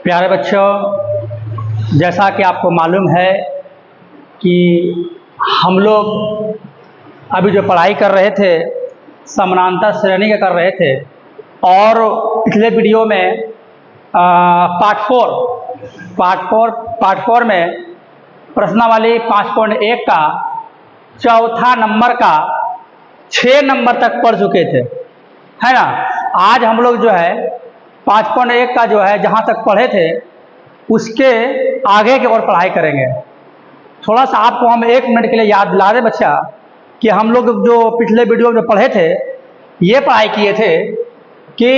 प्यारे बच्चों, जैसा कि आपको मालूम है कि हम लोग अभी जो पढ़ाई कर रहे थे समानांतर श्रेणी का कर रहे थे और पिछले वीडियो में पार्ट फोर में प्रश्नावली 5.1 का चौथा नंबर का 6 नंबर तक पढ़ चुके थे, है ना। आज हम लोग जो है 5.1 का जो है जहाँ तक पढ़े थे उसके आगे की ओर पढ़ाई करेंगे। थोड़ा सा आपको हम 1 मिनट के लिए याद दिला दें बच्चा कि हम लोग जो पिछले वीडियो में पढ़े थे ये पढ़ाई किए थे कि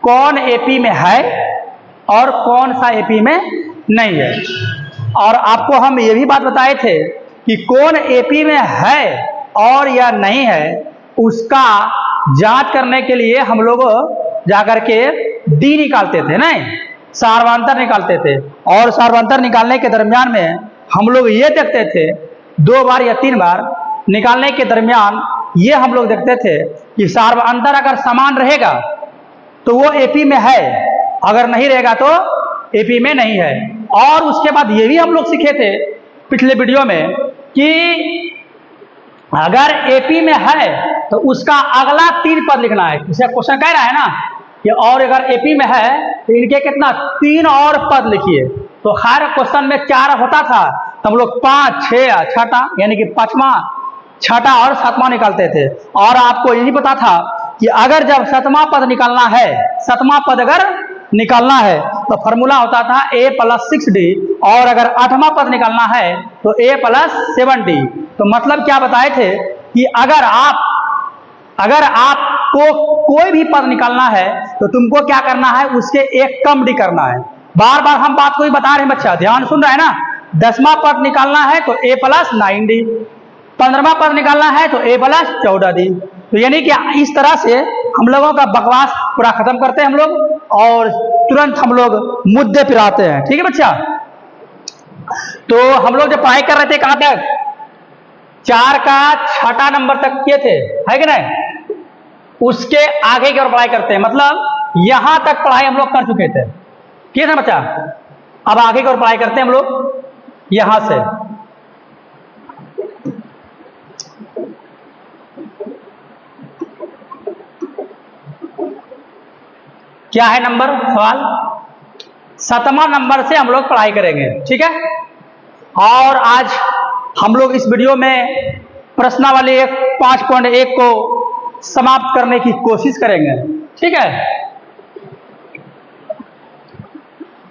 कौन एपी में है और कौन सा एपी में नहीं है, और आपको हम ये भी बात बताए थे कि कौन एपी में है और या नहीं है उसका जांच करने के लिए हम लोग जाकर के डी निकालते थे, नहीं सार्वंतर निकालते थे। और सार्वंतर निकालने के दरमियान में हम लोग ये देखते थे 2 बार या 3 बार निकालने के दरमियान ये हम लोग देखते थे कि सार्वंतर अगर समान रहेगा तो वो एपी में है, अगर नहीं रहेगा तो एपी में नहीं है। और उसके बाद ये भी हम लोग सीखे थे पिछले वीडियो में कि अगर एपी में है तो उसका अगला 3 पद लिखना है। इसे क्वेश्चन कह रहा है ना कि और अगर एपी में है तो इनके कितना 3 और पद लिखिए। तो हर क्वेश्चन में 4 होता था तो हम लोग 5, 6, छठा यानी कि 5वां, 6ठा और 7वां निकालते थे। और आपको यही पता था कि अगर जब 7वां पद निकालना है, 7वां पद अगर निकालना है तो फॉर्मूला होता था a + 6d, और अगर 8वां पद निकालना है तो a + 7d। तो मतलब क्या बताए थे कि अगर आपको कोई भी पद निकालना है तो तुमको क्या करना है, उसके एक कम डी करना है। बार बार हम बात को ही बता रहे हैं बच्चा, ध्यान सुन रहा है ना। 10वां पद निकालना है तो a + 9d, 15वां पद निकालना है तो a + 14d। तो यानी कि इस तरह से हम लोगों का बकवास पूरा खत्म करते हैं हम लोग और तुरंत हम लोग मुद्दे पर आते हैं, ठीक है बच्चा। तो हम लोग जब पढ़ाई कर रहे थे कहां तक, 4 का 6ठा नंबर तक किए थे, है कि नहीं। उसके आगे की ओर पढ़ाई करते हैं, मतलब यहां तक पढ़ाई हम लोग कर चुके थे, किए थे बच्चा। अब आगे की ओर पढ़ाई करते हैं हम लोग यहां से। क्या है नंबर सवाल, 7वां नंबर से हम लोग पढ़ाई करेंगे, ठीक है। और आज हम लोग इस वीडियो में प्रश्नावली 5.1 को समाप्त करने की कोशिश करेंगे, ठीक है।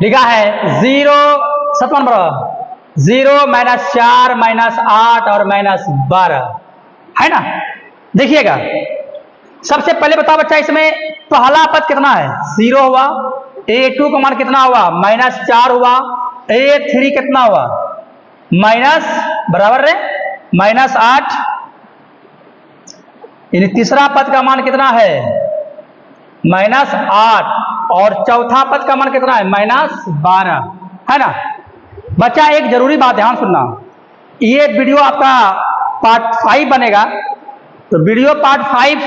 लिखा है 0, 7वां नंबर 0, -4, -8 और -12, है ना। देखिएगा सबसे पहले बताओ बच्चा, इसमें पहला पद कितना है, 0 हुआ। a2 का मान कितना हुआ, -4 हुआ। a3 कितना हुआ, माइनस बराबर है -8। यानी तीसरा पद का मान कितना है, -8, और चौथा पद का मान कितना है, -12, है ना। बच्चा एक जरूरी बात ध्यान सुनना, ये वीडियो आपका पार्ट 5 बनेगा, तो वीडियो पार्ट 5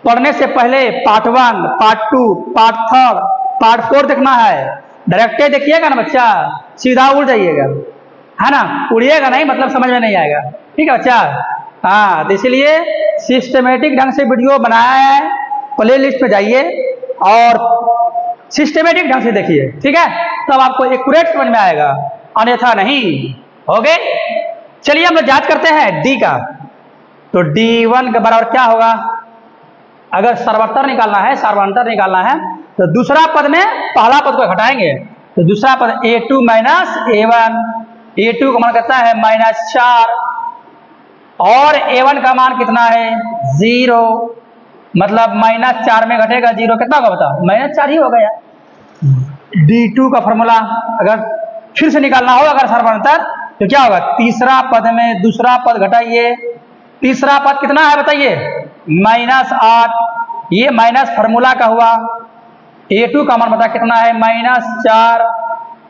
पढ़ने से पहले पार्ट 1, पार्ट 2, पार्ट 3, पार्ट 4 देखना है। डायरेक्ट देखिएगा ना बच्चा, सीधा उड़ जाइएगा, है ना, उड़िएगा नहीं, मतलब समझ में नहीं आएगा, ठीक है बच्चा। हाँ, तो इसलिए सिस्टमेटिक ढंग से वीडियो बनाया है, प्ले लिस्ट में जाइए और सिस्टमेटिक ढंग से देखिए, ठीक है, तब आपको एक्यूरेट समझ में आएगा, अन्यथा नहीं। हो गए, चलिए हम लोग जांच करते हैं डी का। तो D1 के बराबर क्या होगा, अगर सार्वंतर निकालना है तो दूसरा पद में पहला पद को घटाएंगे, तो दूसरा पद a2 - a1, a2 का मान कितना है -4, और a1 का मान कितना है 0, मतलब -4 में घटेगा 0 कितना होगा बताओ, -4 ही होगा यार। D2 का फॉर्मूला अगर फिर से निकालना हो अगर सार्वंतर तो क्या होगा, तीसरा पद में दूसरा पद घटाइए, तीसरा पद कितना है बताइए, -8, ये माइनस फॉर्मूला का हुआ। a2 का मान बता कितना है -4,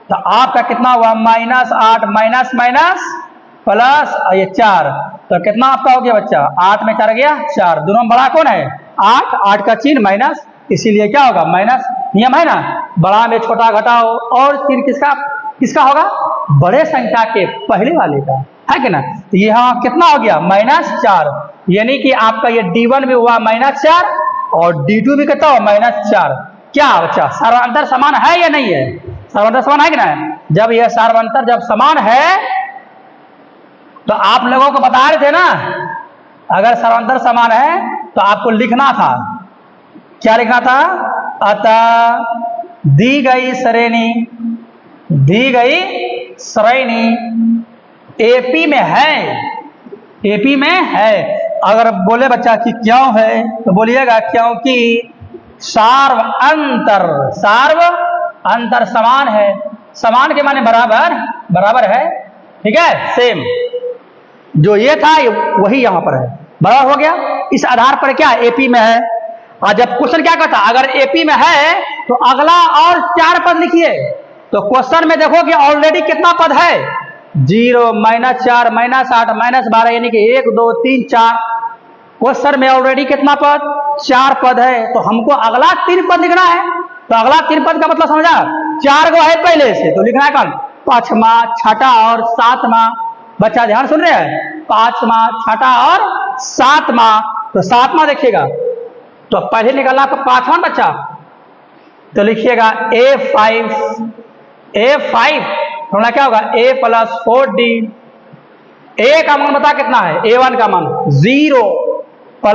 तो आपका कितना हुआ -8 माइनस माइनस प्लस ये 4, तो कितना आपका हो गया बच्चा, 8 में 4 गया 4, दोनों में बड़ा कौन है 8, 8 का चिन्ह माइनस, इसीलिए क्या होगा माइनस, नियम है ना, बड़ा में छोटा घटाओ, और फिर किसका किसका होगा, बड़े संख्या के पहले वाले का, है कि ना। तो यहाँ कितना हो गया, -4, यानी कि आपका ये D1 भी हुआ -4 और D2 भी कितना हुआ -4। क्या बच्चा, सर्वांतर समान है या नहीं है, सर्वांतर समान है कि ना। जब यह सर्वांतर जब समान है तो आप लोगों को बता रहे थे ना, अगर सर्वांतर समान है तो आपको लिखना था, क्या लिखना था, अतः दी गई श्रेणी एपी में है, एपी में है। अगर बोले बच्चा कि क्यों है, तो बोलिएगा क्योंकि सार्व अंतर समान है, समान के माने बराबर है, ठीक है, सेम। जो ये था वही यहां पर है, बराबर हो गया। इस आधार पर क्या एपी में है। और जब क्वेश्चन क्या कहता, अगर एपी में है तो अगला और 4 पद लिखिए। तो क्वेश्चन में देखो कि ऑलरेडी कितना पद है, 0, -4, -8, -12, यानी कि 1 2 3 4। क्वेश्चन में ऑलरेडी कितना पद, 4 पद है, तो हमको अगला 3 पद लिखना है। तो अगला 3 पद का मतलब समझा, 4 गो है पहले से, तो लिखना है कौन, 5वां, 6वां और 7वां। बच्चा ध्यान सुन रहे हैं, 5वां, 6वां और 7वां। तो 7वां देखिएगा, तो पहले निकालना आपका 5वां बच्चा, तो लिखिएगा A5 फॉर्मूला क्या होगा, A + 4D। A का मान बता कितना है, A1 का मान 0 +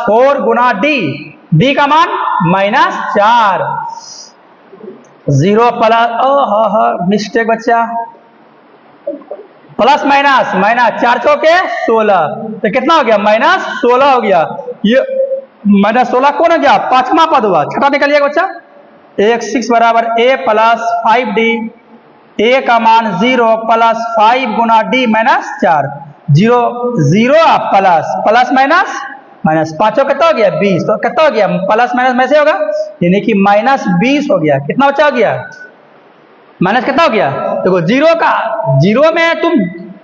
4 गुना D का मान -4, 0 + मिस्टेक बच्चा, प्लस माइनस 4 चौके 16, तो कितना हो गया, -16 हो गया। ये -16 कौन हो गया, 5वां पद हुआ, 6वां निकालिएगा बच्चा। 6 बराबर A + 5D, A का मान 0 + 5 गुना D -4, 0 प्लस माइनस 5 कितना हो गया, 20, तो कितना हो गया, प्लस माइनस में से होगा, यानी कि -20 हो गया। कितना बचा हो गया, माइनस कितना हो गया, देखो 0 में तुम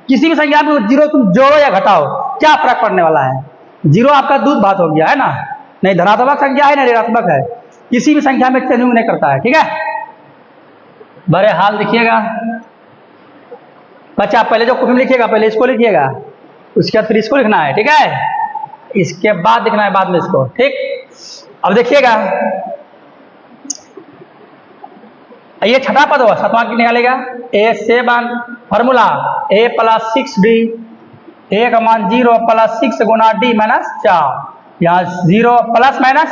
किसी भी संख्या में 0 तुम जोड़ो या घटाओ, क्या फर्क पड़ने वाला है, 0 आपका दूध भात हो गया, है ना, नहीं धनात्मक संख्या है ना ऋणात्मक है, किसी भी संख्या में चेंजिंग नहीं करता है, ठीक है। बड़े हाल देखिएगा बच्चा, पहले जो कुटुंब लिखिएगा पहले इसको लिखिएगा, उसके बाद फिर इसको लिखना है, ठीक है, इसके बाद लिखना है बाद में इसको, ठीक। अब देखिएगा ये 6वां पद हुआ, 7वां की निकालेगा, A7 formula A + 6D, A का मान 0 + 6 गुना D -4, यहाँ 0 प्लस माइनस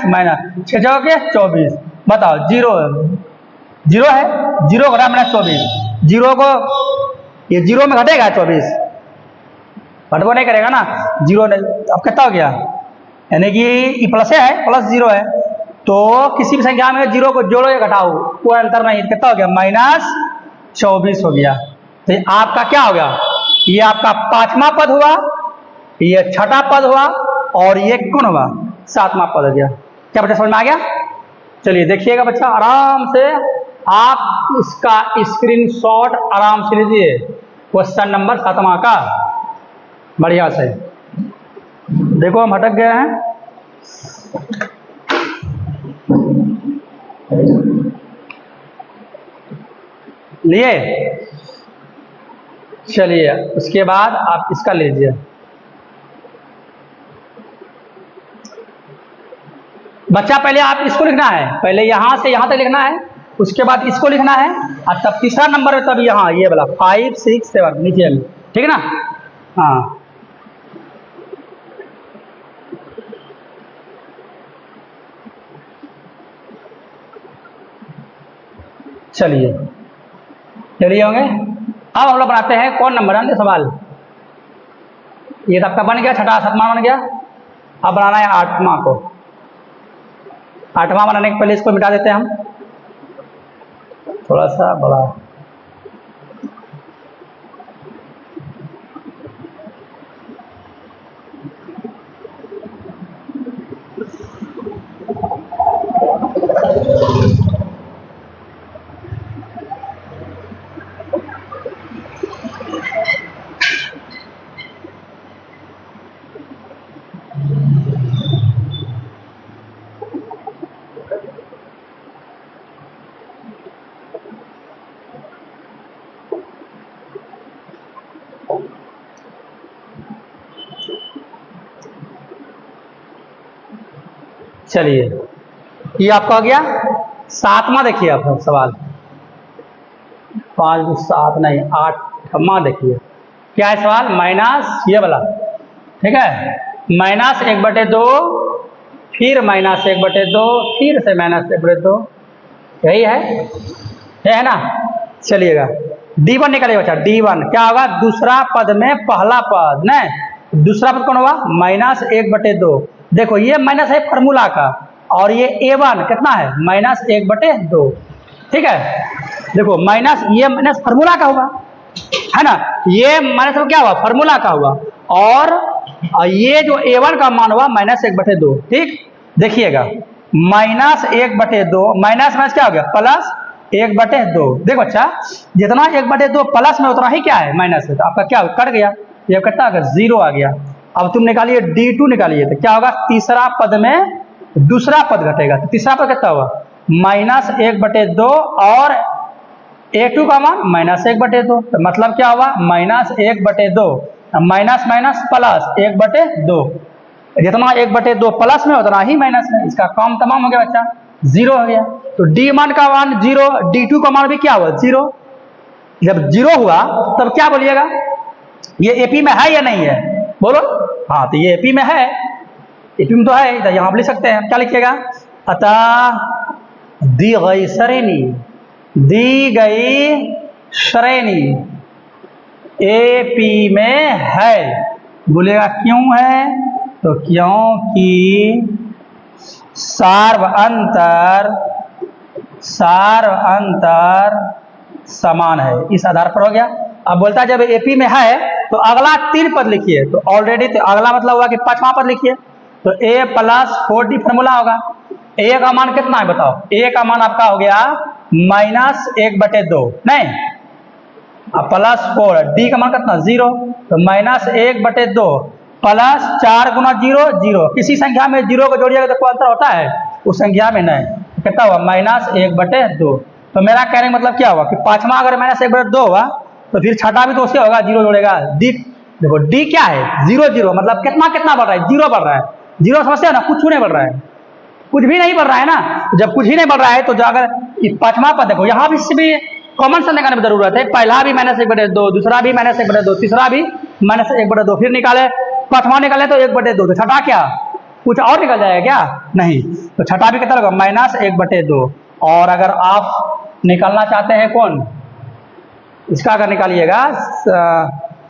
6 के 24, बताओ 0 है, 0 घटा -24, 0 को ये 0 में घटेगा 24, घटबो नहीं करेगा ना, 0 नहीं, अब कितना हो गया, यानी कि ये प्लस है, प्लस 0 है, तो किसी भी संख्या में 0 को जोड़ो या घटाओ कोई अंतर नहीं, कितना हो गया, -24 हो गया। तो ये आपका क्या हो गया, ये आपका 5वां पद हुआ, ये 6वां पद हुआ, और ये कौन हुआ, 7वां पद हो गया। क्या बच्चा समझ में आ गया। चलिए देखिएगा बच्चा, आराम से आप इसका स्क्रीनशॉट आराम से लीजिए, क्वेश्चन नंबर 7वां का, बढ़िया से देखो, हम हटक गए हैं। लिए, चलिए उसके बाद आप इसका लीजिए। बच्चा पहले आप इसको लिखना है, पहले यहां से यहां तक लिखना है, उसके बाद इसको लिखना है, और तब तीसरा नंबर है, तब यहाँ ये वाला 5 6 7 नीचे में, ठीक है ना। हाँ चलिए होंगे। अब हम लोग बनाते हैं कौन नंबर है सवाल, ये तो आपका बन गया, 6वां 7वां बन गया। अब बनाना है 8वां को, 8वां बनाने के पहले इसको मिटा देते हैं हम, थोड़ा सा बड़ा, चलिए ये आपका हो गया। सातवां देखिए आप सवाल, 5 7 नहीं 8वां देखिए क्या है सवाल, माइनस ये वाला, ठीक है, -1/2 फिर -1/2 फिर से -1/2, यही है ना। चलिएगा D1 निकालिए बच्चा, D1 क्या होगा, दूसरा पद में पहला पद न, दूसरा पद कौन होगा, -1/2। देखो ये माइनस है फॉर्मूला का, और ये A1 कितना है, -1/2, ठीक है। देखो माइनस, ये माइनस फॉर्मूला का हुआ है ना, ये माइनस क्या हुआ, फॉर्मूला का हुआ, और ये जो A1 का मान हुआ -1/2, ठीक। देखिएगा -1/2 माइनस क्या हो गया, +1/2। देखो अच्छा, जितना 1/2 प्लस में उतना ही क्या है माइनस है, तो आपका क्या कट गया, ये कितना आ गया, 0 आ गया। अब तुम निकालिए D2 निकालिए, तो क्या होगा, तीसरा पद में दूसरा पद घटेगा, तो तीसरा पद कितना हुआ, -1/2, और A2 का मान -1/2, तो मतलब क्या हुआ, -1/2, माइनस माइनस प्लस 1/2, जितना 1/2 प्लस में उतना ही माइनस में, इसका काम तमाम हो गया बच्चा, 0 हो गया। तो D1 का मान 0, D2 का मान भी क्या हुआ, 0। जब 0 हुआ तब क्या बोलिएगा, ये AP में है या नहीं है, बोलो। हाँ तो ये AP में है, AP में तो है, तो यहाँ आप लिख सकते हैं, क्या लिखिएगा, अतः दी गई श्रेणी AP में है। बोलेगा क्यों है, तो क्योंकि सार्व अंतर समान है, इस आधार पर हो गया। अब बोलता है जब AP में है तो अगला 3 पद लिखिए, तो ऑलरेडी तो अगला मतलब हुआ कि 5वां पद लिखिए, तो A+4D फॉर्मूला होगा। A का मान कितना है बताओ, A का मान आपका हो गया -1/2 नहीं, अब +4, D का मान कितना 0, तो -1/2 प्लस 4 गुना 0 0, किसी संख्या में 0 को जोड़िएगा तो कोई अंतर होता है, उस संख्या में नहीं, कितना हुआ -1/2। तो मेरा कहने का मतलब क्या हुआ कि 5वां अगर -1/2 हुआ तो फिर छठा भी तो उससे होगा, 0 जोड़ेगा। D देखो D क्या है, 0 0, मतलब कितना कितना बढ़ रहा है, 0 बढ़ रहा है, 0 समझते हो ना, कुछ नहीं बढ़ रहा है, कुछ भी नहीं बढ़ रहा है ना। जब कुछ ही नहीं बढ़ रहा है तो जो अगर 5वां पद देखो, यहाँ भी कॉमन सेंस निकालने की जरूरत है, पहला भी -1/2, दूसरा भी -1/2, तीसरा भी -1/2, फिर निकाले 5वां निकाले तो 1/2, तो छठा क्या कुछ और निकल जाएगा क्या, नहीं, तो छठा भी कितना होगा -1/2। और अगर आप निकालना चाहते हैं कौन, इसका अगर निकालिएगा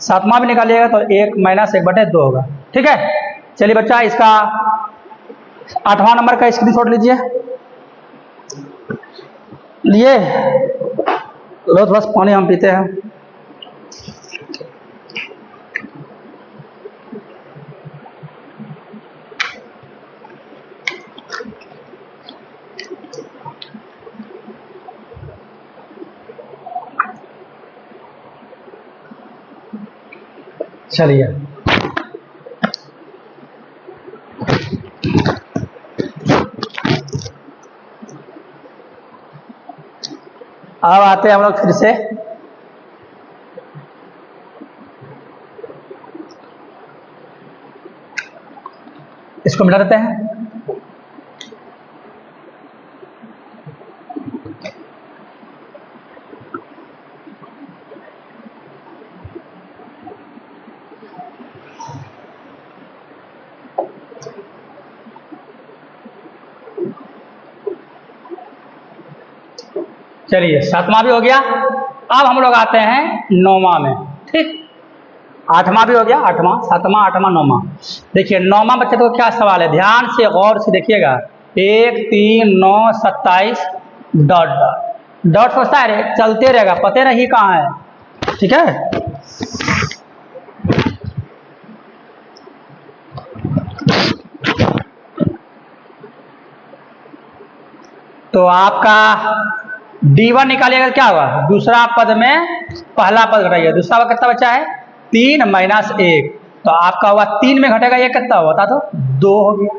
7वां भी निकालिएगा तो 1 होगा, ठीक है। चलिए बच्चा इसका 8वां नंबर का स्क्रीनशॉट लीजिए, लिए लो थोड़ा पानी हम पीते हैं। चलिए अब आते हैं हम लोग फिर से इसको मिटा देते हैं। चलिए 7वां भी हो गया, अब हम लोग आते हैं 9वां में, ठीक। 8वां भी हो गया, 8वां 7वां 8वां 9वां। देखिए 9वां बच्चे को क्या सवाल है, ध्यान से गौर से देखिएगा, 1 3 9 27 डॉट डॉट डॉट सोचता है चलते रहेगा, पते नहीं कहाँ है, ठीक है। तो आपका D1 निकालिएगा क्या हुआ, दूसरा पद में पहला पद घटाइए, दूसरा पद कितना बचा है 3 -1, तो आपका हुआ 3 में घटेगा, ये कितना हुआ था, तो 2 हो गया,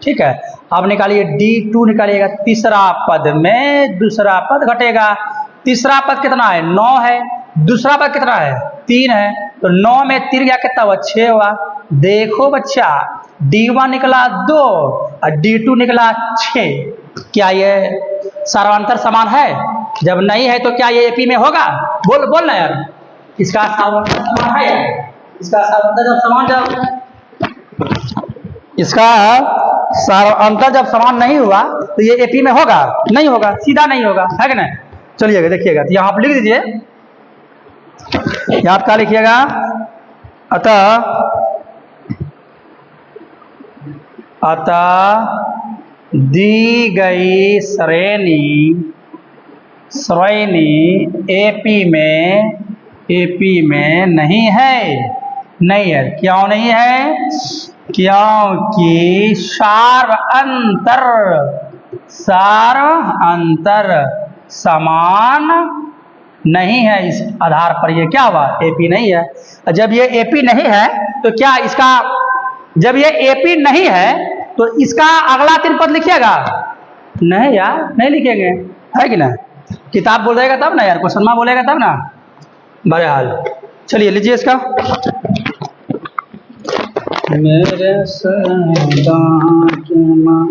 ठीक है। अब निकालिए D2 निकालिएगा, तीसरा पद में दूसरा पद घटेगा। तीसरा पद कितना है? 9 है। दूसरा पद कितना है? 3 है। तो 9 में 3 गया, कितना हुआ? 6 हुआ। देखो बच्चा, D1 निकला 2 और D2 निकला 6। क्या ये सर्वांतर समान है? जब नहीं है तो क्या ये AP में होगा? बोल ना यार, इसका सर्वांतर समान है? इसका सर्वांतर जब समान इसका अंतर जब समान नहीं हुआ तो ये AP में होगा? नहीं होगा, सीधा नहीं होगा, है कि नहीं? चलिएगा देखिएगा, तो यहाँ आप लिख दीजिए, यहाँ आप क्या लिखिएगा? अतः दी गई श्रेणी AP में नहीं है। नहीं है, क्यों नहीं है? क्योंकि सार अंतर समान नहीं है। इस आधार पर ये क्या हुआ? AP नहीं है। जब ये AP नहीं है तो क्या इसका, जब ये AP नहीं है तो इसका अगला 3 पद लिखिएगा? नहीं यार, नहीं लिखेंगे, है कि ना? किताब बोलेगा तब ना यार, क्वेश्चन बोलेगा तब ना। बहरहाल चलिए लीजिए इसका। मेरे सदा के मां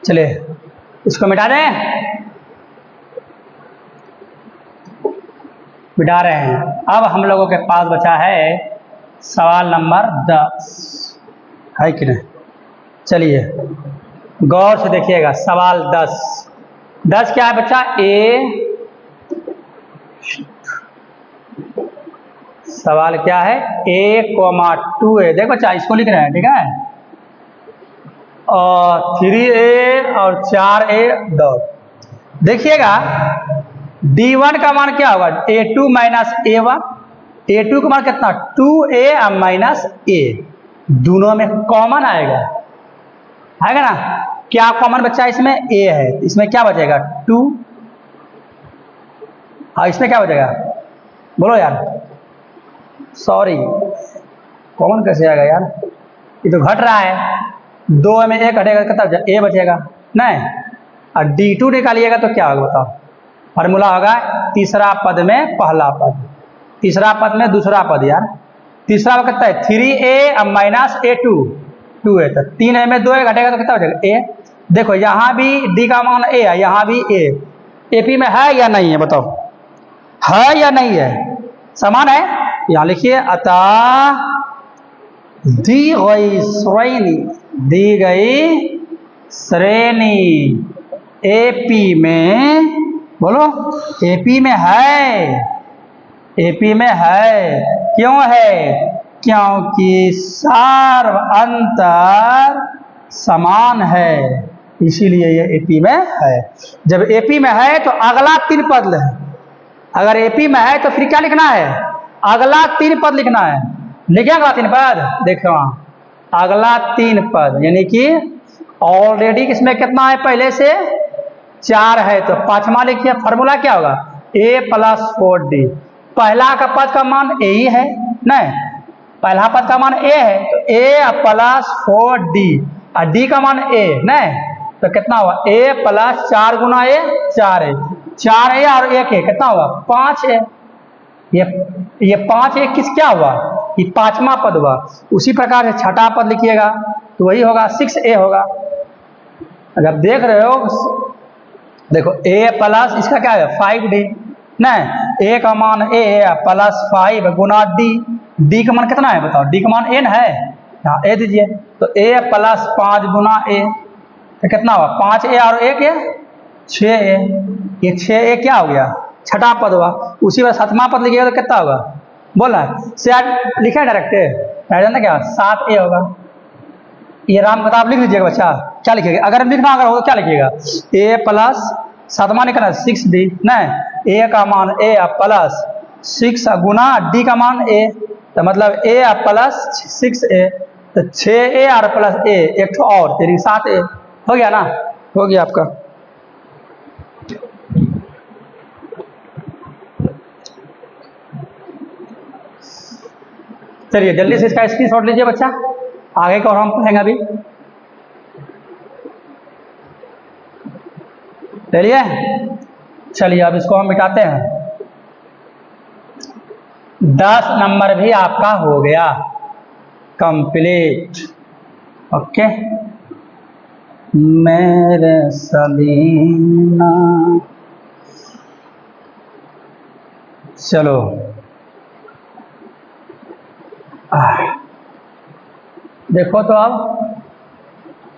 चलिए इसको मिटा दें, मिटा रहे हैं। अब हम लोगों के पास बचा है सवाल नंबर 10, है कि नहीं? चलिए गौर से देखिएगा, सवाल 10 क्या है बच्चा? सवाल क्या है? A,2A। देखो बच्चा, इसको लिख रहे हैं, ठीक है? और 3A और 4A डॉट। देखिएगा D1 का मान क्या होगा? A2 minus A1। A2 का मान कितना? 2A minus A। दोनों में कॉमन आएगा, आएगा ना? क्या कॉमन बच्चा इसमें? A है, इसमें क्या बचेगा? 2। और इसमें क्या बचेगा? बोलो यार, सॉरी, कॉमन कैसे आएगा यार? ये तो घट रहा है। 2 में 1 घटेगा, कितना A बचेगा? नहीं। और D2 निकालिएगा तो क्या होगा बताओ? फॉर्मूला होगा तीसरा पद में पहला पद, तीसरा पद में दूसरा पद। यार तीसरा पद कितना है? 3A minus A2, 2A। तो 3A में 2A घटेगा तो कितना बचेगा? A। देखो यहाँ भी D का मान A है, यहाँ भी A। AP में है या नहीं है बताओ? है या नहीं है? समान है। यहाँ लिखिए, अतः दी गई श्रेणी AP में, बोलो, AP में है। AP में है, क्यों है? क्योंकि सार अंतर समान है, इसीलिए ये AP में है। जब AP में है तो अगला 3 पद है। अगर AP में है तो फिर क्या लिखना है? अगला 3 पद लिखना है। लिखे अगला 3 पद? देखो वहां अगला 3 पद, यानी कि ऑलरेडी इसमें कितना है? पहले से 4 है, तो 5वां लिखिए। फॉर्मूला क्या होगा? A + 4D। पहला का पद का मान A ही है, नहीं? पहला पद का मान A है तो A + 4D, और D का मान A, नहीं? तो कितना हुआ? A + 4 Guna A, 4A। 4A और 1 है, कितना हुआ? 5A। ये 5A किस क्या हुआ? ये 5वां पद हुआ। उसी प्रकार से छठा पद लिखिएगा तो वही होगा, 6A होगा। अगर देख रहे हो, देखो A प्लस इसका क्या है? 5D, नहीं? A का मान A + 5 गुना D। D का मान कितना है बताओ? D का मान N है, यहाँ A दीजिए। तो A + 5 गुना A, तो कितना हुआ? 5A और 1A, 6A। ये 6A क्या हो गया? छठा पद हुआ। उसी में 7वां पद लिखिएगा तो कितना होगा? बोला शायद लिखा है डायरेक्ट, क्या 7A होगा। ये राम किताब लिख लीजिएगा बच्चा। क्या लिखेगा? अगर लिखना अगर हो तो क्या लिखिएगा? ए प्लस सातवां निकला 6d नहीं, ए का मान ए प्लस 6 गुना डी का मान ए, तो मतलब ए प्लस 6a, तो 6a और प्लस ए एक ठो और तेरी 7a हो गया ना? हो गया आपका। चलिए जल्दी से इसका स्क्रीनशॉट लीजिए बच्चा, आगे का और हम पढ़ेंगे अभी। ले लिए? चलिए अब इसको हम मिटाते हैं। 10 नंबर भी आपका हो गया कंप्लीट। ओके, मेरे सलीना, चलो देखो तो अब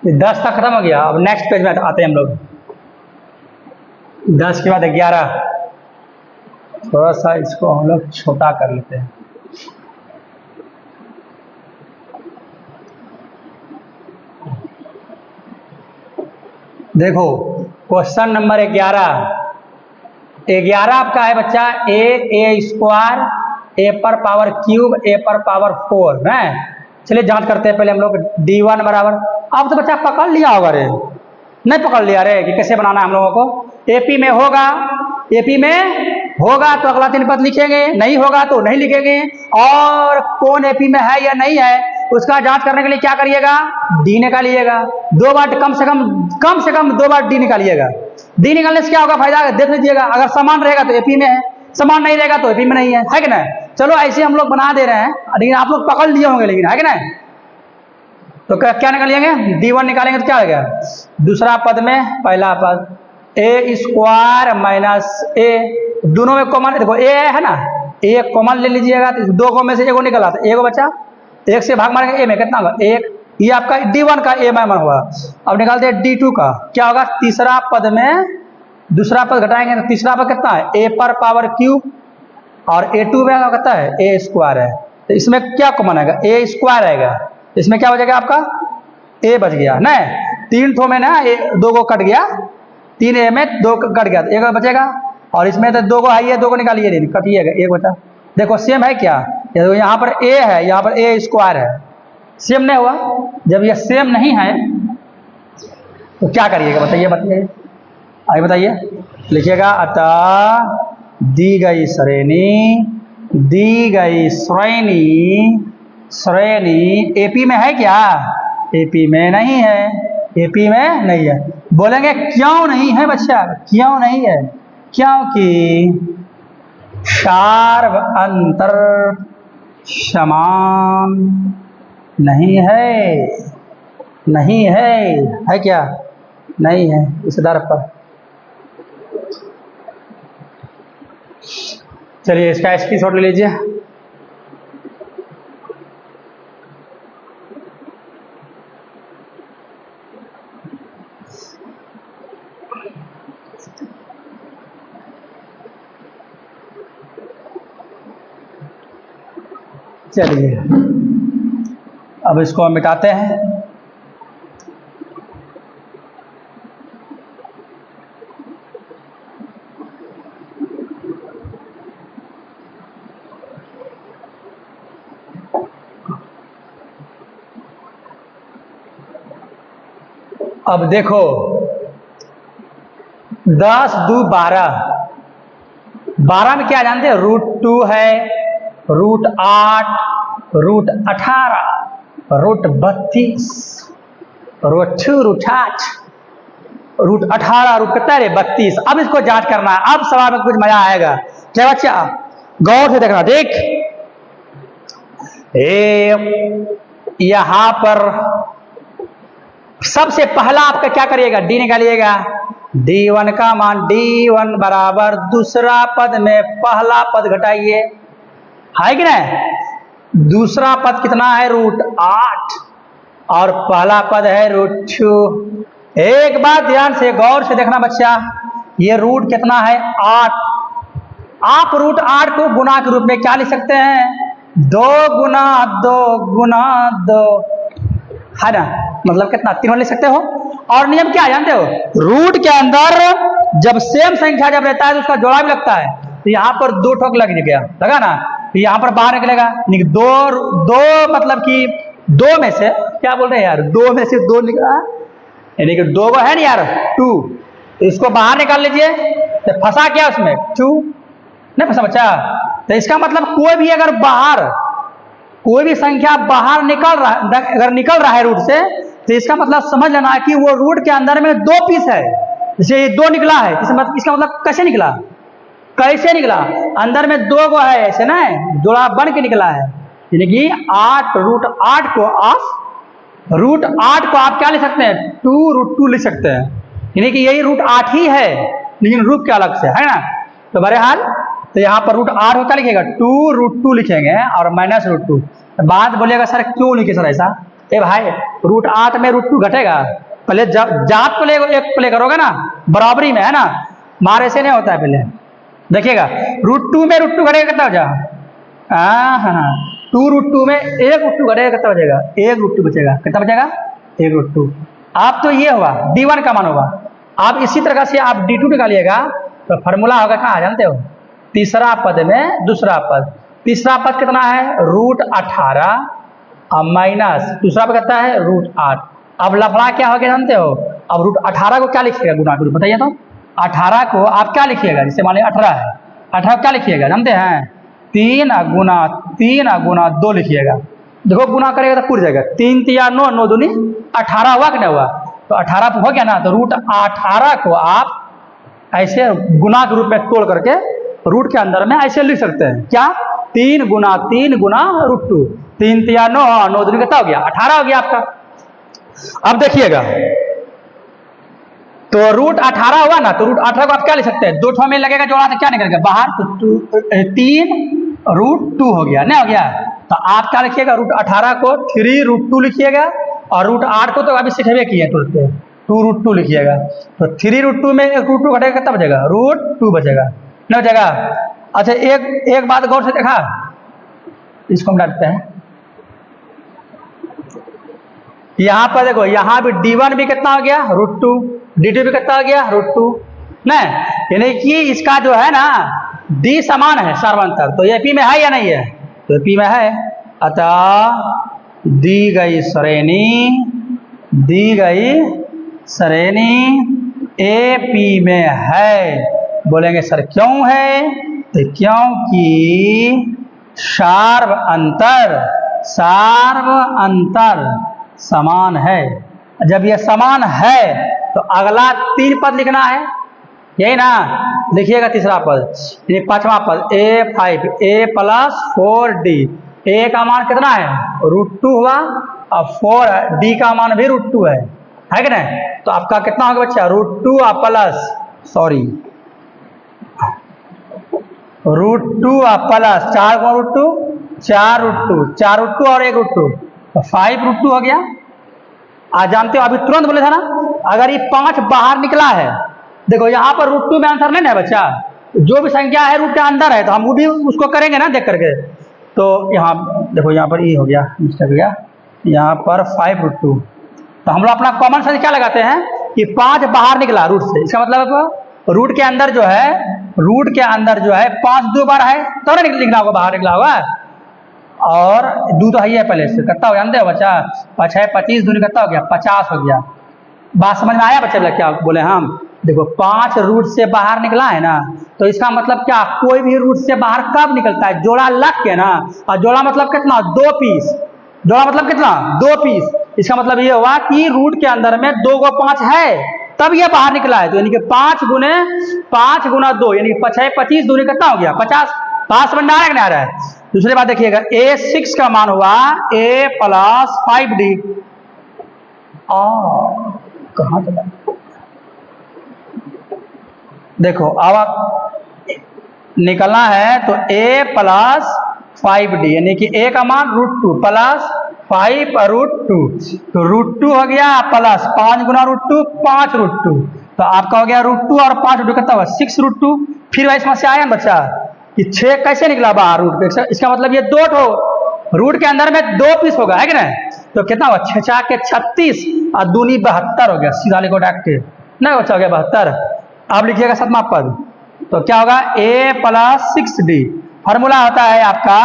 10 तक खत्म हो गया। अब नेक्स्ट पेज में आते हैं हम लोग। 10 के बाद 11, थोड़ा सा इसको हम लोग छोटा कर लेते हैं। देखो क्वेश्चन नंबर 11 आपका है बच्चा ए स्क्वायर ए पर पावर क्यूब ए पर पावर 4 है। चलिए जांच करते हैं पहले हम लोग। d1 बराबर, अब तो बच्चा पकड़ लिया होगा रे, नहीं पकड़ लिया रे कि कैसे बनाना है हम लोगों को? एपी में होगा, एपी में होगा तो अगला 3 पद लिखेंगे, नहीं होगा तो नहीं लिखेंगे। और कौन एपी में है या नहीं है उसका जांच करने के लिए क्या करिएगा? डी निकालिएगा। 2 बार कम से कम 2 बार डी निकालिएगा। डी निकालने से क्या होगा फायदा देख लीजिएगा। अगर समान रहेगा तो एपी में है, समान नहीं रहेगा तो एपी में नहीं है कि ना? चलो ऐसे हम लोग बना दे रहे हैं, लेकिन आप लोग पकड़ लिए होंगे, लेकिन है कि ना? तो क्या निकालेंगे? d1 निकालेंगे तो क्या हो गया? दूसरा पद में पहला पद ए स्क्वायर माइनस ए, दोनों में कॉमन देखो ए है ना, ए कॉमन ले लीजिएगा तो 2 को में से एगो निकला तो एगो बचा, 1 से भाग मारेंगे ए में कितना होगा? 1। ये आपका d1 का ए मान होगा। अब निकालते हैं d2 का, क्या होगा? तीसरा पद में दूसरा पद घटाएंगे तो तीसरा पद कितना है? ए पर पावर क्यूब, और a2 में कितना है? ए स्क्वायर है। तो इसमें क्या कॉमन आएगा? ए स्क्वायर आएगा। इसमें क्या बचेगा आपका? ए बच गया ना। 3 ठो में ना 2 को कट गया, 3 ए में 2 कट गया तो 1 बचेगा। और इसमें तो 2 को आई है, 2 को निकालिए, नहीं कटिएगा, 1 बचा। देखो सेम है क्या? यहाँ पर ए है, यहाँ पर ए स्क्वायर है, सेम नहीं हुआ? जब ये सेम नहीं है तो क्या करिएगा बताइए? आगे बताइए, लिखिएगा अतः दी गई श्रेणी एपी में है क्या? एपी में नहीं है, एपी में नहीं है। बोलेंगे क्यों नहीं है बच्चा? क्यों नहीं है? क्योंकि सार्व अंतर समान नहीं है। नहीं है क्या? नहीं है। इस आधार पर चलिए इसका स्क्रीनशॉट ले लीजिए। चलिए अब इसको हम मिटाते हैं। अब देखो 10 2 12, 12 में क्या जानते हैं? √2 है, √8, √18, √32, √2, √8, √18, रूट कितना है? 32। अब इसको जांच करना है। अब सवाल में कुछ मजा आएगा। क्या बच्चा? गौर से देखना, देख यहां पर सबसे पहला आपका क्या करिएगा? डी निकालिएगा। d1 का मान d1 बराबर दूसरा पद में पहला पद घटाइए, है कि नहीं? दूसरा पद कितना है? √8 और पहला पद है √2। एक बात ध्यान से गौर से देखना बच्चा, ये रूट कितना है? 8। आप √8 को गुना के रूप में क्या लिख सकते हैं? 2 गुना 2 गुना 2, है ना? मतलब कितना? 3 लिख सकते हो। और नियम क्या है जानते हो, रूट के अंदर जब सेम संख्या जब रहता है तो उसका जोड़ा भी लगता है। तो यहाँ पर दो ठोक लग गया, लगा ना, तो यहाँ पर बाहर निकलेगा, दो मतलब कि दो में से क्या बोल रहे हैं यार, दो में से दो निकला, यानी कि दो है ना यार, 2, तो इसको बाहर निकाल लीजिए, तो फंसा क्या उसमें 2, नहीं फंसा बच्चा। तो इसका मतलब कोई भी अगर बाहर कोई भी संख्या बाहर निकल रहा, अगर निकल रहा है रूट से, तो इसका मतलब समझ लेना कि वो रूट के अंदर में दो पीस है। जैसे ये दो निकला है, इसका मतलब कैसे निकला, कैसे निकला, अंदर में दो गो है ऐसे ना, जोड़ा बन के निकला है। यानी कि रूट 8 को आप क्या लिख सकते हैं, 2√2 लिख सकते हैं। यानी कि यही रूट 8 ही है, लेकिन रूप के अलग से है ना। तो बहरहाल तो यहाँ पर रूट 8 को क्या लिखेगा, 2√2 लिखेंगे और -√2। बात बोलिएगा सर क्यों लिखे सर ऐसा, ए भाई रूट 8 में √2 घटेगा, पहले जात को एक प्ले करोगे ना, बराबरी में है ना, मारे से नहीं होता है। पहले देखिएगा √2 में √2 घटेगा कितना हो जाएगा, हाँ 2√2 में 1√2 घटेगा कितना बचेगा, 1√2 बचेगा, कितना बचेगा 1√2। अब तो ये हुआ D1 का मान होगा। अब इसी तरह से आप D2 निकालिएगा तो फॉर्मूला होगा कहाँ जानते हो, तीसरा पद में दूसरा पद, तीसरा पद कितना है √18 और माइनस दूसरा पद कितना है √8। अब लफड़ा क्या हो गया जानते हो, अब √18 को क्या लिखिएगा गुना के रूप, बताइए तो 18 को आप क्या लिखिएगा, जैसे मान लीजिए 18 है, 18 क्या लिखिएगा जानते हैं, 3 गुना 2 लिखिएगा। देखो गुना करेगा तो पूर जाएगा, 3 3 9, 9 दूनी 18 हुआ कि नहीं हुआ, तो 18 हो गया ना। तो √18 को आप ऐसे गुना के रूप में तोड़ करके रूट के अंदर में ऐसे लिख सकते हैं, क्या 3 गुना √2, 3 3 9, 9 दूनी कितना हो गया 18 हो गया आपका। अब देखिएगा तो √18 हुआ ना, तो √18 को आप क्या लिख सकते हैं, दो ठो में लगेगा जोड़ा तो क्या निकलेगा बाहर, तो 3√2 हो गया, नहीं हो गया। तो आप क्या लिखिएगा √18 को 3√2 लिखिएगा और √8 को तो अभी सिखेबे किए 2√2 लिखिएगा। तो 3√2 में एक √2 घटेगा कितना बचेगा, √2 बचेगा, नहीं बचेगा। अच्छा एक बात गौर से देखा, इसको हम डालते हैं, यहाँ पर देखो, यहाँ भी D1 भी कितना हो गया √2, D2 भी कितना हो गया √2, नहीं, यानी कि इसका जो है ना D समान है सर्वांतर, तो ये P में है या नहीं है, तो P में है। अतः दी गई श्रेणी AP में है। बोलेंगे सर क्यों है, तो क्योंकि सार्व अंतर समान है। जब यह समान है तो अगला 3 पद लिखना है, यही ना, लिखिएगा तीसरा पद, ये पांचवा पद A5 A + 4D, A का मान कितना है √2 हुआ और 4D का मान भी √2 है कि नहीं। तो आपका कितना होगा बच्चा √2 प्लस √2 प्लस 4 गुना √2, 4 √2 और 1 √2, तो 5 √2 हो गया। आज जानते हो अभी तुरंत बोले था ना, अगर ये 5 बाहर निकला है, देखो यहाँ पर √2 में आंसर नहीं है बच्चा, जो भी संख्या है रूट के अंदर है तो हम वो भी उसको करेंगे ना देख करके। तो यहाँ देखो, यहाँ पर ये हो गया, मिस्टेक हो गया, यहाँ पर 5√2, तो हम लोग अपना कॉमन सेंस क्या लगाते हैं कि 5 बाहर निकला रूट से, इसका मतलब रूट के अंदर जो है 5 2 बार है तो नहीं लिखना होगा, बाहर निकला होगा। और 2 तो है ही है पहले से, कितना हो जानते हो बच्चा, 5 है 25, 2 कितना हो गया 50 हो गया। बात समझ में आया बच्चे, क्या बोले हम, देखो 5 रूट से बाहर निकला है ना, तो इसका मतलब क्या, कोई भी रूट से बाहर कब निकलता है, जोड़ा लग के ना, और जोड़ा मतलब कितना 2 पीस, जोड़ा मतलब कितना 2 पीस। इसका मतलब ये हुआ कि रूट के अंदर में 2 को 5 है तब ये बाहर निकला है, तो यानी कि 5 गुना 2 यानी 5 है 25, 2 कितना हो गया 50। पास समझ में आ रहा है कि नहीं आ रहा है। दूसरी बात देखिएगा, A6 का मान हुआ A + 5D, कहाँ चला, देखो अब निकलना है तो A + 5D यानी कि A का मान √2 प्लस 5 √2, तो √2 हो गया प्लस 5 गुना √2 5 √2, तो आपका हो गया √2 और 5 √2 कितना हुआ 6 √2। फिर वही समस्या आया ना बच्चा कि 6 कैसे निकला बाहर रूट पे, इसका मतलब ये 2 ठो रूट के अंदर में 2 पीस होगा है कि नहीं, तो कितना हुआ, 6 के 36 और दूनी 72 हो गया, सीधा लिखो डायरेक्ट, नहीं बच्चा हो गया 72। अब लिखिएगा 7वां पद, तो क्या होगा a + 6d, फॉर्मूला होता है आपका,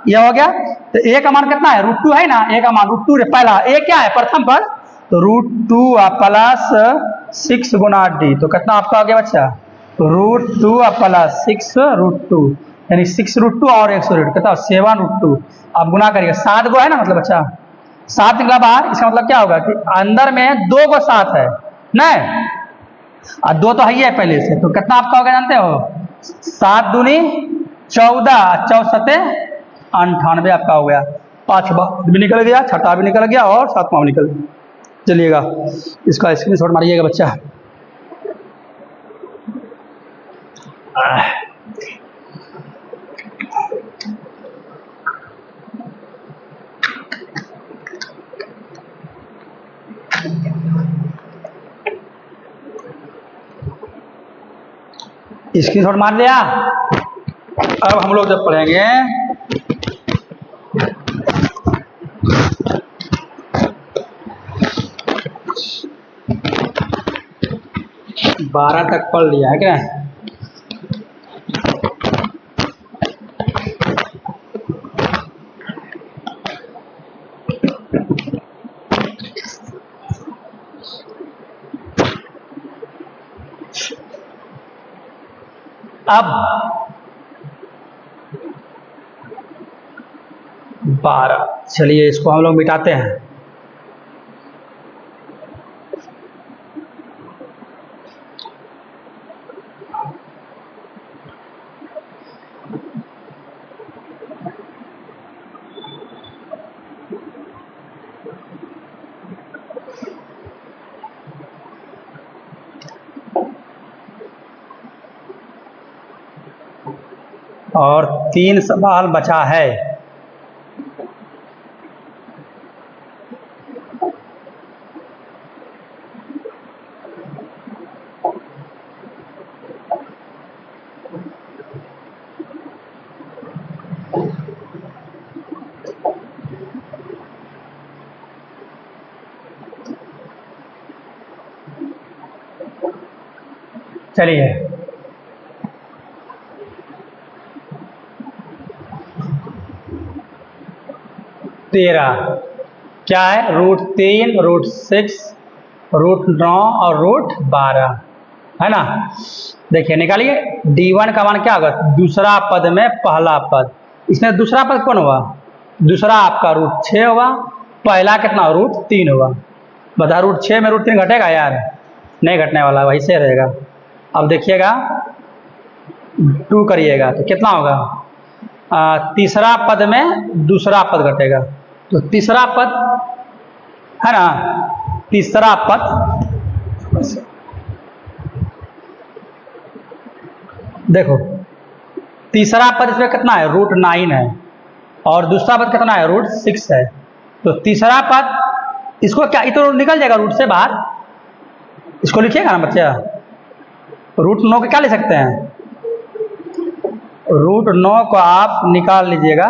ये हो गया। तो a का मान कितना है, √2 है ना, a का मान √2 पहला, a क्या है प्रथम पद, तो √2 + 6 गुना d, तो कितना आपका हो गया बच्चा, √2 + 6 √2, यानी 6 √2 और 100 कितना 7 √2। अब गुना करिए, 7 गो है ना, मतलब बच्चा 7 निकला बाहर, इसका मतलब क्या होगा कि अंदर में 2 गो 7 है नहीं, और 2 तो है ही है पहले से, तो कितना आपका होगा जानते हो, 7 दूनी 14, 4 × 7 = 98 आपका हो गया। 5वां भी निकल गया, 6वां भी निकल गया और 7वां भी निकल गया। चलिएगा इसका स्क्रीनशॉट मारिएगा बच्चा। स्क्रीनशॉट मार लिया। अब हम लोग जब पढ़ेंगे बारह तक पढ़ लिया है क्या, अब 12, चलिए इसको हम लोग मिटाते हैं। और 3 सवाल बचा है। चलिए तेरह क्या है, √3, √6, √9 और √12 है ना। देखिए निकालिए, d1 का मान क्या होगा, दूसरा पद में पहला पद, इसमें दूसरा पद कौन हुआ, दूसरा आपका √6 हुआ, पहला कितना √3 हुआ। बता √6 में √3 घटेगा यार, नहीं घटने वाला, वही से रहेगा। अब देखिएगा 2 करिएगा तो कितना होगा, तीसरा पद में दूसरा पद घटेगा, तो तीसरा पद है ना, तीसरा पद देखो, तीसरा पद इसमें कितना है, √9 है, और दूसरा पद कितना है, √6 है। तो तीसरा पद इसको क्या, ये तो निकल जाएगा रूट से बाहर, इसको लिखिएगा ना बच्चा, √9 को क्या ले सकते हैं, √9 को आप निकाल लीजिएगा,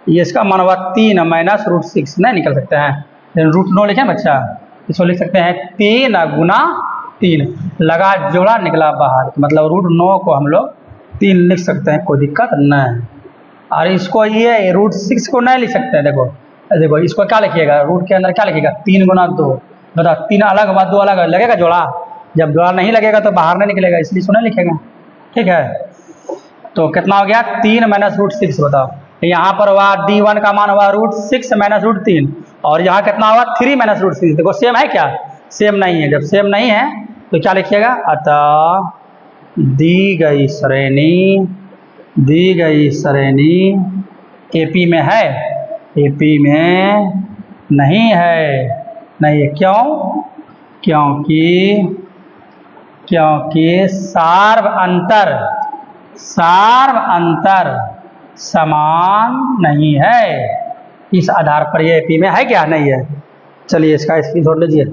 ये इसका मान हुआ 3 - √6, नहीं निकल सकते हैं, लेकिन √9 लिखे बच्चा, इसको लिख सकते हैं 3 × 3, लगा जोड़ा निकला बाहर, मतलब √9 को हम लोग 3 लिख सकते हैं, कोई दिक्कत नहीं। और इसको ये √6 को नहीं लिख सकते हैं, देखो देखो इसको क्या लिखिएगा, रूट के अंदर क्या लिखिएगा, 3 × 2, बता 3 अलग हुआ 2 अलग लगेगा जोड़ा, जब जोड़ा नहीं लगेगा तो बाहर नहीं निकलेगा, इसलिए इसको नहीं लिखेगा, ठीक है। तो कितना हो गया, 3 - √6, बताओ यहाँ पर हुआ d1 का मान हुआ √6 - √3, और यहाँ कितना हुआ 3 - √6, देखो सेम है क्या, सेम नहीं है, जब सेम नहीं है तो क्या लिखिएगा, अतः दी गई श्रेणी एपी में है, एपी में नहीं है, नहीं है, क्योंकि सार्व अंतर समान नहीं है, इस आधार पर ये एपी में है क्या, नहीं है। चलिए इसका स्क्रीनशॉट लीजिए।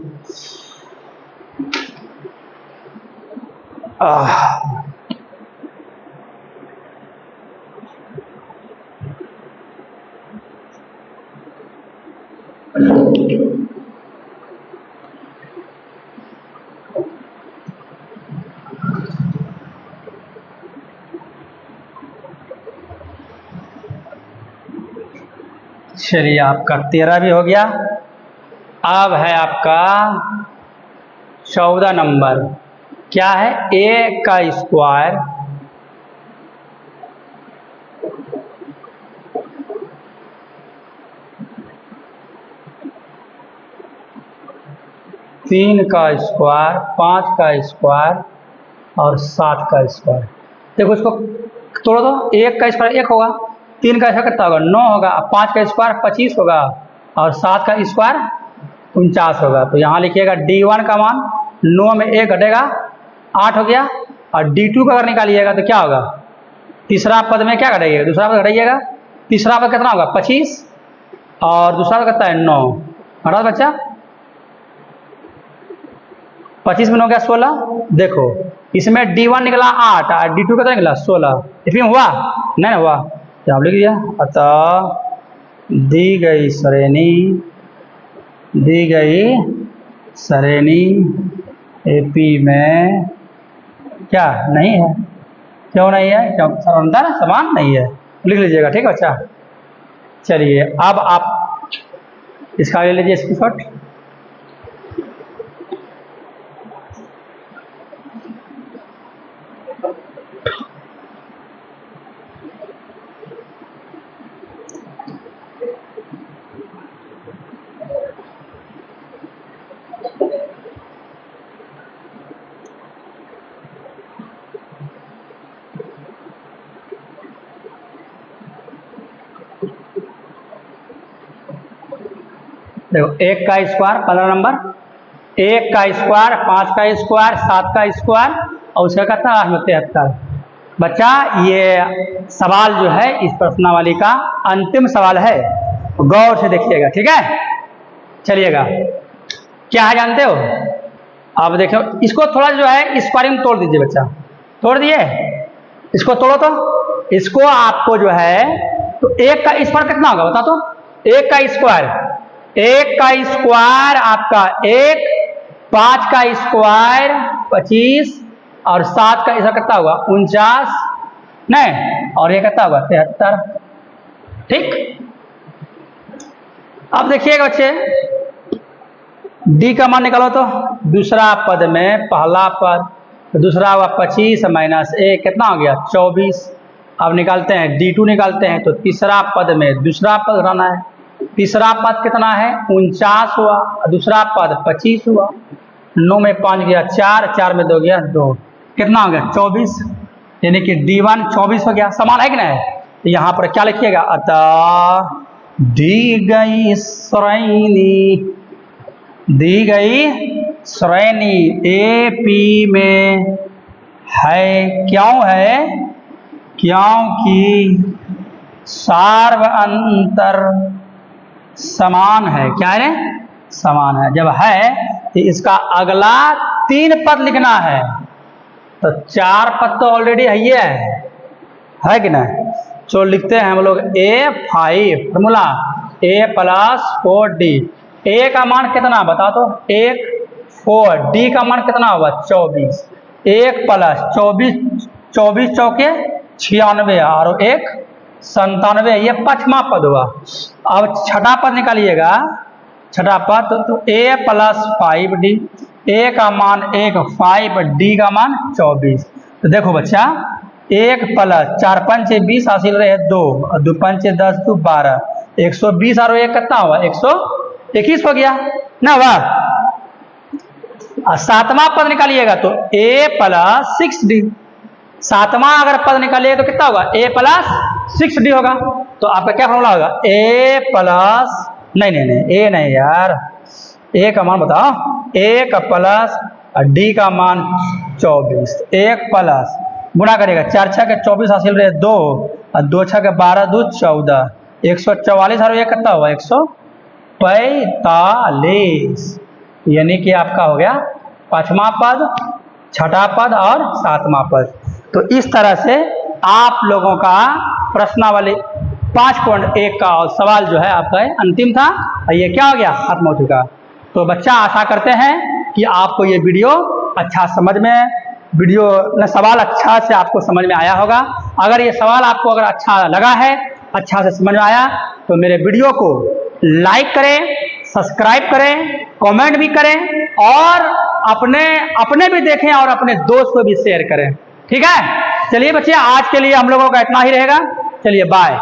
चलिए आपका 13 भी हो गया। अब है आपका 14 नंबर। क्या है? ए का स्क्वायर तीन का स्क्वायर, 5 का स्क्वायर और 7 का स्क्वायर। देखो इसको तोड़ दो। 1 का स्क्वायर 1 होगा, 3 का स्क्वायर कितना होगा? 9 होगा, 5 का स्क्वायर 25 होगा और 7 का स्क्वायर 49 होगा। तो यहाँ लिखिएगा D1 का मान 9 में 1 घटेगा 8 हो गया, और D2 का अगर निकालिएगा तो क्या होगा? तीसरा पद में क्या घटाइएगा? दूसरा पद घटाइएगा। तीसरा पद कितना होगा? 25 और दूसरा पद कितना है? 9। घटा दो बच्चा, 25 में 9 गया 16। देखो इसमें D1 निकला 8 और D2 कितना निकला? 16। इसमें हुआ? नहीं ना हुआ, तो आप लिख दिया। अतः दी गई श्रेणी AP में क्या नहीं है? क्यों नहीं है? क्यों समानांतर समान नहीं है, लिख लीजिएगा। ठीक है बच्चा। चलिए अब आप इसका ले लीजिए स्क्रीनशॉट। देखो 1 का स्क्वायर 15 नंबर, 1 का स्क्वायर, 5 का स्क्वायर, 7 का स्क्वायर और उसका कितना? 73। बच्चा ये सवाल जो है इस प्रश्नावली का अंतिम सवाल है, गौर से देखिएगा। ठीक है, चलिएगा। क्या है जानते हो? अब देखो इसको थोड़ा जो है स्क्वायरिंग में तोड़ दीजिए बच्चा। तोड़ दिए? इसको तोड़ो तो इसको आपको जो है तो 1 का स्क्वायर कितना होगा बता तो? 1 का स्क्वायर, 1 का स्क्वायर आपका 1, 5 का स्क्वायर 25 और 7 का ऐसा कितना होगा? 49 नहीं, और ये कितना होगा? 73। ठीक, अब देखिएगा बच्चे D का मान निकालो तो दूसरा पद में पहला पद, तो दूसरा हुआ 25 माइनस 1 कितना हो गया? 24। अब निकालते हैं D2 निकालते हैं, तो तीसरा पद में दूसरा पद घटाना है। तीसरा पद कितना है? 49 हुआ, दूसरा पद 25 हुआ। 9 में 5 गया 4, 4 में 2 गया 2, कितना हो गया? 24। यानी कि D1 24 हो गया। समान है कि नहीं? तो यहाँ पर क्या लिखिएगा? अतः दी गई श्रेणी AP में है। क्यों है? क्योंकि सार्वअंतर समान है। क्या है? समान है। जब है तो इसका अगला 3 पद लिखना है, तो 4 पद तो ऑलरेडी है कि नहीं? तो लिखते हैं हम लोग A5 formula A + 4D। A का मान कितना बता तो? 1 4। D का मान कितना होगा? 24। 1 + 24, 24 चौके 96 और 1 97। ये 5वां पद हुआ। अब छठा पद निकालिएगा। छठा पद तो A + 5D। A का मान 1, 5, D का मान 24। तो देखो बच्चा 1 + 4 × 5 = 20 हासिल रहे 2 और 2 × 5 = 10, 2 12, 120 और 1 कितना हुआ? 121 हो गया ना हुआ? और 7वां पद निकालिएगा तो A + 6D। 7वां अगर पद निकालिए तो कितना होगा? A + 6D होगा। तो आपका क्या फॉर्मूला होगा? A + नहीं A नहीं यार, A का मान बताओ। 1 + D का मान 24। 1 + गुणा करेगा 4 × 6 = 24 हासिल रहे 2 और 2 × 6 = 12, 2 14, 144 और 1 कितना हुआ? 145। यानी कि आपका हो गया 5वां पद, छठा पद और 7वां पद। तो इस तरह से आप लोगों का प्रश्नावली 5.1 का सवाल जो है आपका अंतिम था और ये क्या हो गया, खत्म हो चुका। तो बच्चा आशा करते हैं कि आपको ये वीडियो अच्छा समझ में, सवाल अच्छा से आपको समझ में आया होगा। अगर ये सवाल आपको अगर अच्छा लगा है, अच्छा से समझ में आया, तो मेरे वीडियो को लाइक करें, सब्सक्राइब करें, कमेंट भी करें और अपने भी देखें और अपने दोस्त को भी शेयर करें। ठीक है, चलिए बच्चे, आज के लिए हम लोगों का इतना ही रहेगा। चलिए बाय।